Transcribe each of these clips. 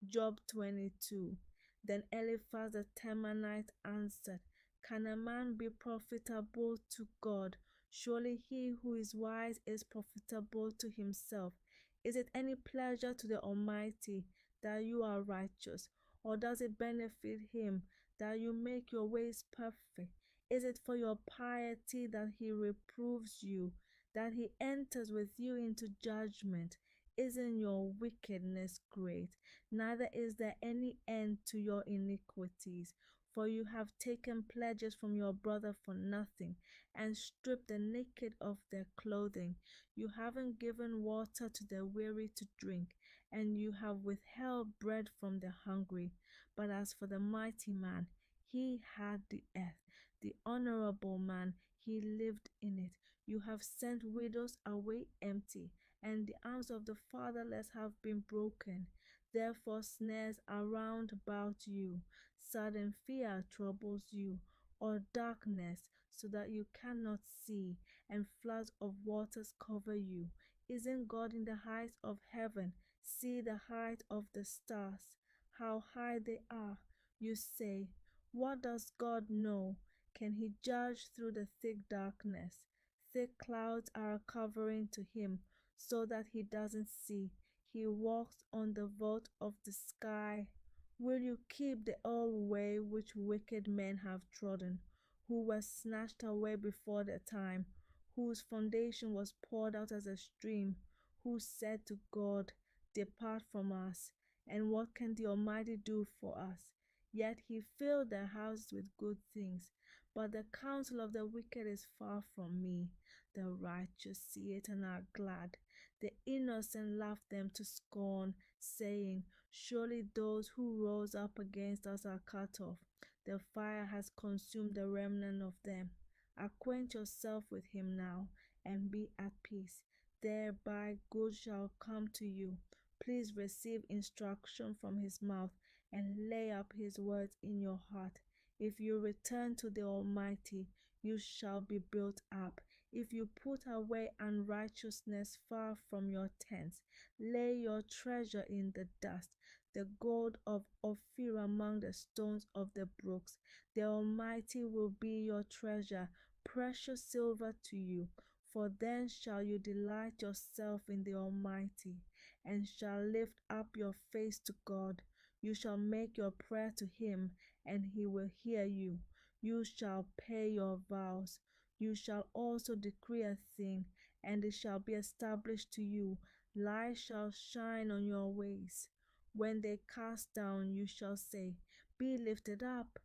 Job 22. Then Eliphaz the Temanite answered, can a man be profitable to God? Surely he who is wise is profitable to himself. Is it any pleasure to the Almighty that you are righteous? Or does it benefit him that you make your ways perfect? Is it for your piety that he reproves you, that he enters with you into judgment? Isn't your wickedness great? Neither is there any end to your iniquities. For you have taken pledges from your brother for nothing, and stripped the naked of their clothing. You haven't given water to the weary to drink, and you have withheld bread from the hungry. But as for the mighty man, he had the earth. The honorable man, he lived in it. You have sent widows away empty, and the arms of the fatherless have been broken. Therefore snares are round about you, sudden fear troubles you, or darkness, so that you cannot see, and floods of waters cover you. Isn't God in the heights of heaven? See the height of the stars, how high they are. You say, what does God know? Can he judge through the thick darkness? Thick clouds are a covering to him, so that he doesn't see. He walks on the vault of the sky. Will you keep the old way which wicked men have trodden, who were snatched away before their time, whose foundation was poured out as a stream, who said to God, depart from us, and what can the Almighty do for us? Yet he filled their houses with good things. But the counsel of the wicked is far from me. The righteous see it and are glad. The innocent laugh them to scorn, saying, surely those who rose up against us are cut off. The fire has consumed the remnant of them. Acquaint yourself with him now, and be at peace. Thereby good shall come to you. Please receive instruction from his mouth, and lay up his words in your heart. If you return to the Almighty, you shall be built up. If you put away unrighteousness far from your tents, lay your treasure in the dust, the gold of Ophir among the stones of the brooks. The Almighty will be your treasure, precious silver to you. For then shall you delight yourself in the Almighty, and shall lift up your face to God. You shall make your prayer to him, and he will hear you. You shall pay your vows. You shall also decree a thing, and it shall be established to you. Light shall shine on your ways. When they cast down, you shall say, be lifted up.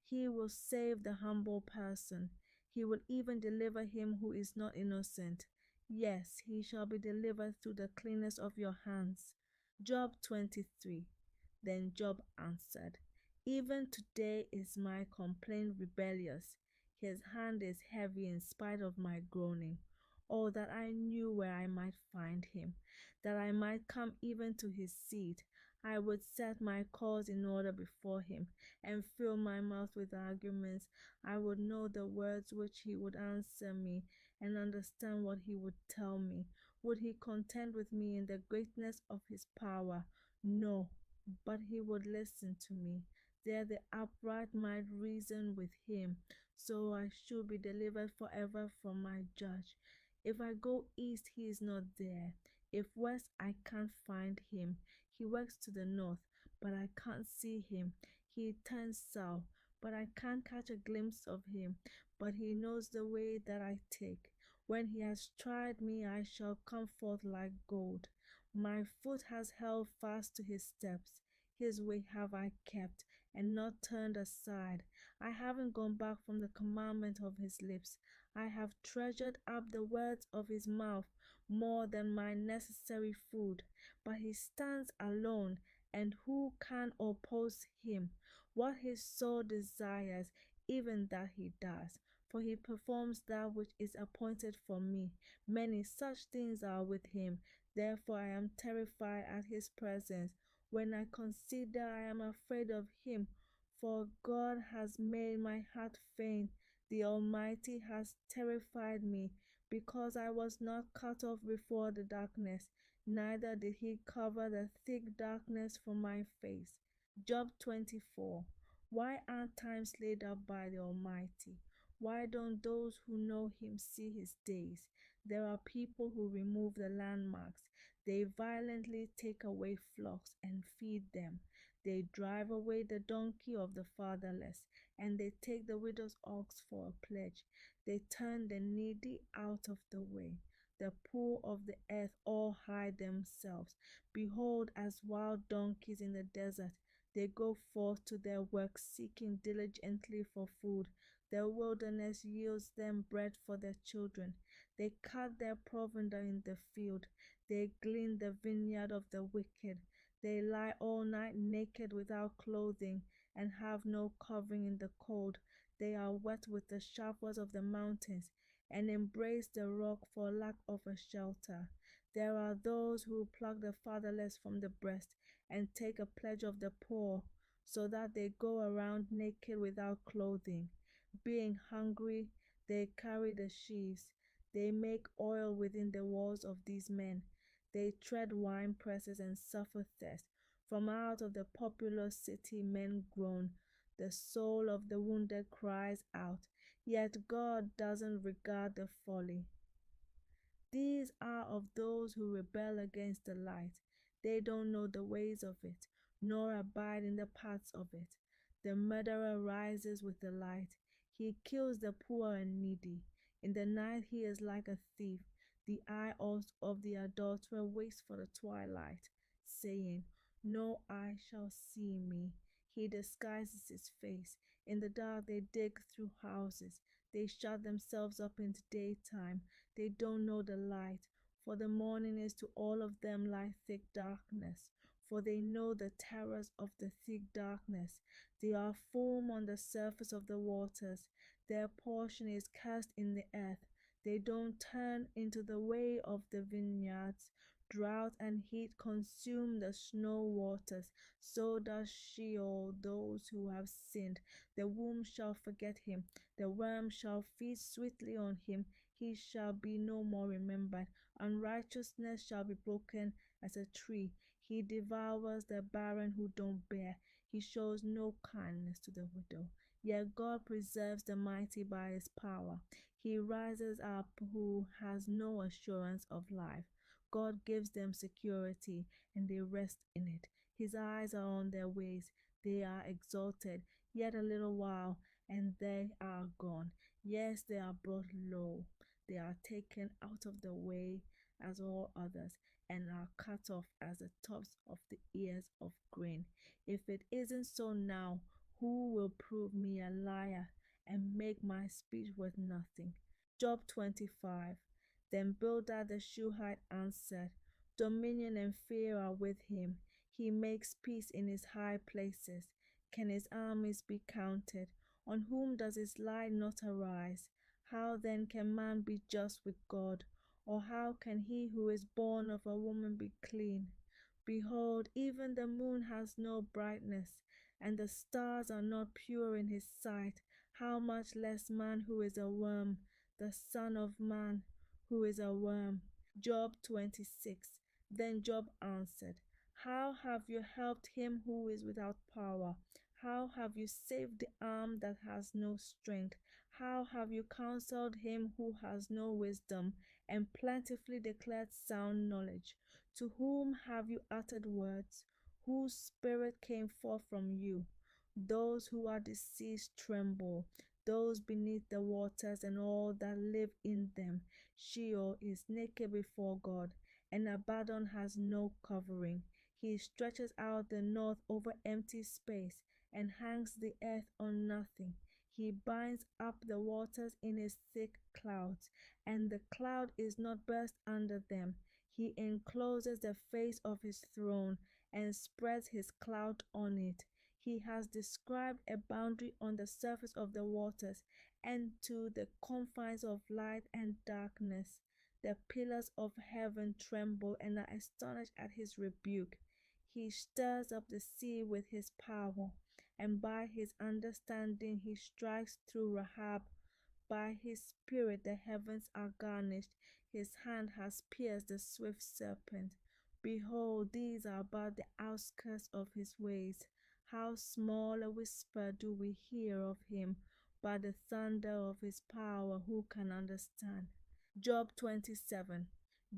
He will save the humble person. He will even deliver him who is not innocent. Yes, he shall be delivered through the cleanness of your hands. Job 23. Then Job answered, even today is my complaint rebellious. His hand is heavy in spite of my groaning. Oh, that I knew where I might find him, that I might come even to his seat. I would set my cause in order before him, and fill my mouth with arguments. I would know the words which he would answer me, and understand what he would tell me. Would he contend with me in the greatness of his power? No, but he would listen to me. There the upright might reason with him, so I should be delivered forever from my judge. If I go east, he is not there. If west, I can't find him. He works to the north, but I can't see him. He turns south, but I can't catch a glimpse of him. But he knows the way that I take. When he has tried me, I shall come forth like gold. My foot has held fast to his steps. His way have I kept, and not turned aside. I haven't gone back from the commandment of his lips. I have treasured up the words of his mouth more than my necessary food. But he stands alone, and who can oppose him? What his soul desires, even that he does. For he performs that which is appointed for me. Many such things are with him. Therefore I am terrified at his presence. When I consider, I am afraid of him. For God has made my heart faint. The Almighty has terrified me, because I was not cut off before the darkness. neither did he cover the thick darkness from my face. Job 24. Why aren't times laid up by the Almighty? Why don't those who know him see his days? There are people who remove the landmarks. They violently take away flocks and feed them. They drive away the donkey of the fatherless, and they take the widow's ox for a pledge. They turn the needy out of the way. The poor of the earth all hide themselves. Behold, as wild donkeys in the desert, they go forth to their work, seeking diligently for food. The wilderness yields them bread for their children. They cut their provender in the field. They glean the vineyard of the wicked. They lie all night naked without clothing and have no covering in the cold. They are wet with the showers of the mountains and embrace the rock for lack of a shelter. There are those who pluck the fatherless from the breast and take a pledge of the poor, so that they go around naked without clothing. Being hungry, they carry the sheaves. They make oil within the walls of these men. They tread wine presses and suffer thirst. From out of the populous city men groan. The soul of the wounded cries out. Yet God doesn't regard the folly. These are of those who rebel against the light. They don't know the ways of it, nor abide in the paths of it. The murderer rises with the light. He kills the poor and needy. In the night he is like a thief. The eye also of the adulterer waits for the twilight, saying, no eye shall see me. He disguises his face. In the dark they dig through houses. They shut themselves up in the daytime. They don't know the light, for the morning is to all of them like thick darkness. For they know the terrors of the thick darkness. They are foam on the surface of the waters. Their portion is cast in the earth. They don't turn into the way of the vineyards. Drought and heat consume the snow waters. So does Sheol those who have sinned. The womb shall forget him. The worm shall feed sweetly on him. He shall be no more remembered. Unrighteousness shall be broken as a tree. He devours the barren who don't bear. He shows no kindness to the widow. Yet God preserves the mighty by his power. He rises up who has no assurance of life. God gives them security and they rest in it. His eyes are on their ways. They are exalted. Yet a little while and they are gone. Yes, they are brought low. They are taken out of the way as all others and are cut off as the tops of the ears of grain. If it isn't so now, who will prove me a liar and make my speech worth nothing? Job 25. Then Bildad the Shuhite answered, dominion and fear are with him. He makes peace in his high places. Can his armies be counted? On whom does his light not arise? How then can man be just with God? Or how can he who is born of a woman be clean? Behold, even the moon has no brightness, and the stars are not pure in his sight. How much less man who is a worm, the son of man who is a worm. Job 26. Then Job answered, how have you helped him who is without power? How have you saved the arm that has no strength? How have you counseled him who has no wisdom, and plentifully declared sound knowledge? To whom have you uttered words? Whose spirit came forth from you? Those who are deceased tremble, those beneath the waters and all that live in them. Sheol is naked before God, and Abaddon has no covering. He stretches out the north over empty space and hangs the earth on nothing. He binds up the waters in his thick clouds, and the cloud is not burst under them. He encloses the face of his throne and spreads his cloud on it. He has described a boundary on the surface of the waters and to the confines of light and darkness. The pillars of heaven tremble and are astonished at his rebuke. He stirs up the sea with his power, and by his understanding he strikes through Rahab. By his spirit the heavens are garnished. His hand has pierced the swift serpent. Behold, these are but the outskirts of his ways. How small a whisper do we hear of him, but the thunder of his power who can understand? Job 27.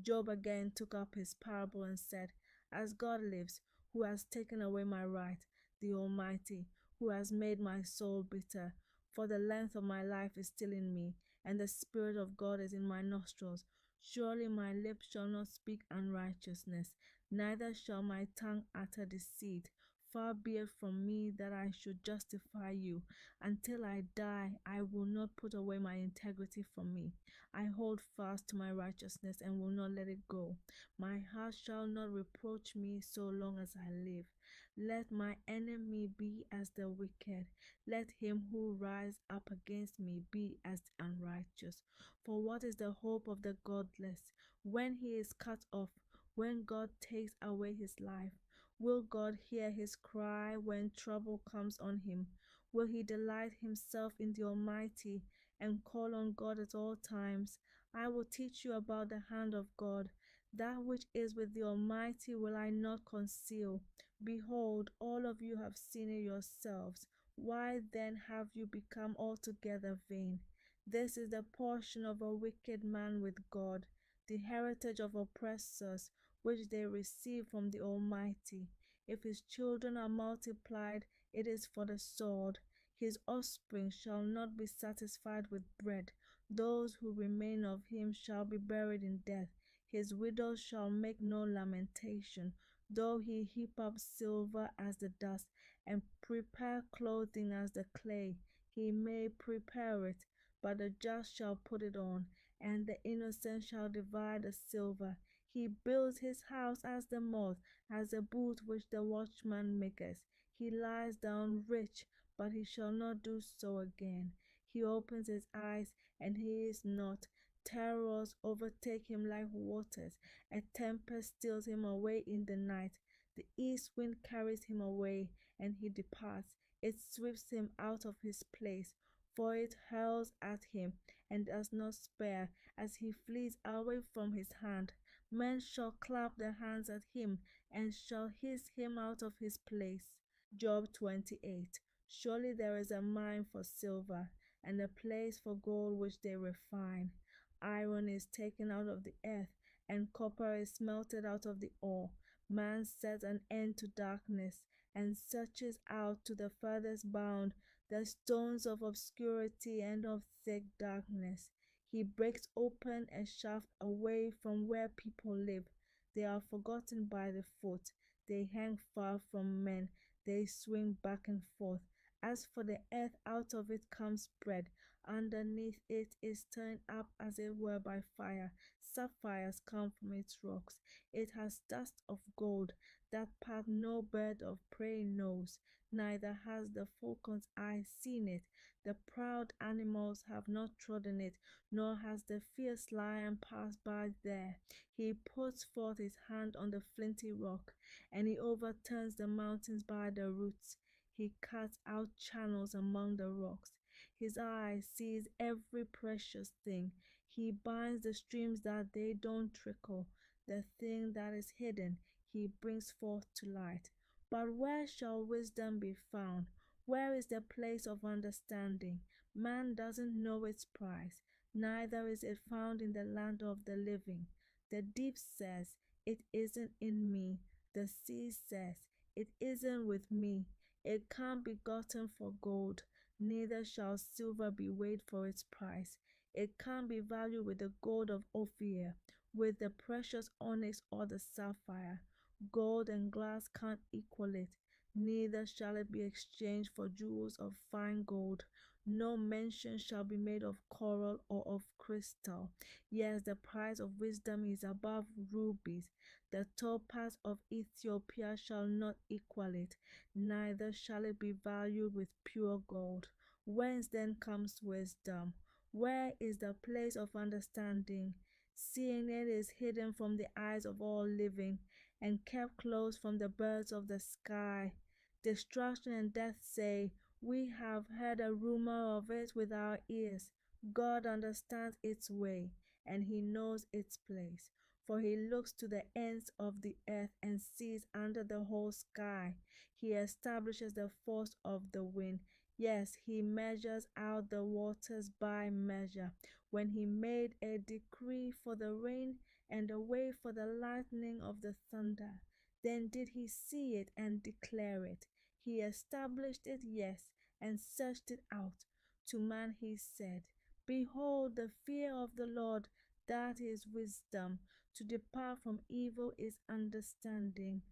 Job again took up his parable and said, As God lives, who has taken away my right, the Almighty, who has made my soul bitter, for the length of my life is still in me, and the Spirit of God is in my nostrils. Surely my lips shall not speak unrighteousness, neither shall my tongue utter deceit. Far be it from me that I should justify you. Until I die, I will not put away my integrity from me. I hold fast to my righteousness and will not let it go. My heart shall not reproach me so long as I live. Let my enemy be as the wicked. Let him who rise up against me be as the unrighteous. For what is the hope of the godless when he is cut off, when God takes away his life? Will God hear his cry when trouble comes on him? Will he delight himself in the Almighty and call on God at all times? I will teach you about the hand of God. That which is with the Almighty will I not conceal. Behold, all of you have seen it yourselves. Why then have you become altogether vain? This is the portion of a wicked man with God, the heritage of oppressors, which they receive from the Almighty. If his children are multiplied, it is for the sword. His offspring shall not be satisfied with bread. Those who remain of him shall be buried in death. His widows shall make no lamentation, though he heap up silver as the dust, and prepare clothing as the clay. He may prepare it, but the just shall put it on, and the innocent shall divide the silver. He builds his house as the moth, as a booth which the watchman maketh. He lies down rich, but he shall not do so again. He opens his eyes, and he is not. Terrors overtake him like waters. A tempest steals him away in the night. The east wind carries him away, and he departs. It sweeps him out of his place, for it hurls at him, and does not spare, as he flees away from his hand. Men shall clap their hands at him, and shall hiss him out of his place. Job 28. Surely there is a mine for silver, and a place for gold which they refine. Iron is taken out of the earth, and copper is smelted out of the ore. Man sets an end to darkness, and searches out to the furthest bound the stones of obscurity and of thick darkness. He breaks open a shaft away from where people live. They are forgotten by the foot. They hang far from men. They swing back and forth. As for the earth, out of it comes bread. Underneath it is turned up as it were by fire. Sapphires come from its rocks. It has dust of gold, that path no bird of prey knows, neither has the falcon's eye seen it. The proud animals have not trodden it, nor has the fierce lion passed by there. He puts forth his hand on the flinty rock, and he overturns the mountains by the roots. He cuts out channels among the rocks. His eye sees every precious thing. He binds the streams that they don't trickle. The thing that is hidden he brings forth to light. But where shall wisdom be found? Where is the place of understanding? Man doesn't know its price, neither is it found in the land of the living. The deep says, it isn't in me. The sea says, it isn't with me. It can't be gotten for gold, neither shall silver be weighed for its price. It can't be valued with the gold of Ophir, with the precious onyx or the sapphire. Gold and glass can't equal it, neither shall it be exchanged for jewels of fine gold. No mention shall be made of coral or of crystal. Yes, the price of wisdom is above rubies. The topaz of Ethiopia shall not equal it, neither shall it be valued with pure gold. Whence then comes wisdom? Where is the place of understanding? Seeing it is hidden from the eyes of all living, and kept close from the birds of the sky. Destruction and death say, we have heard a rumor of it with our ears. God understands its way, and he knows its place. For he looks to the ends of the earth and sees under the whole sky. He establishes the force of the wind. Yes, he measures out the waters by measure. When he made a decree for the rain and a way for the lightning of the thunder, then did he see it and declare it. He established it, yes, and searched it out. To man he said, Behold, the fear of the Lord, that is wisdom. To depart from evil is understanding.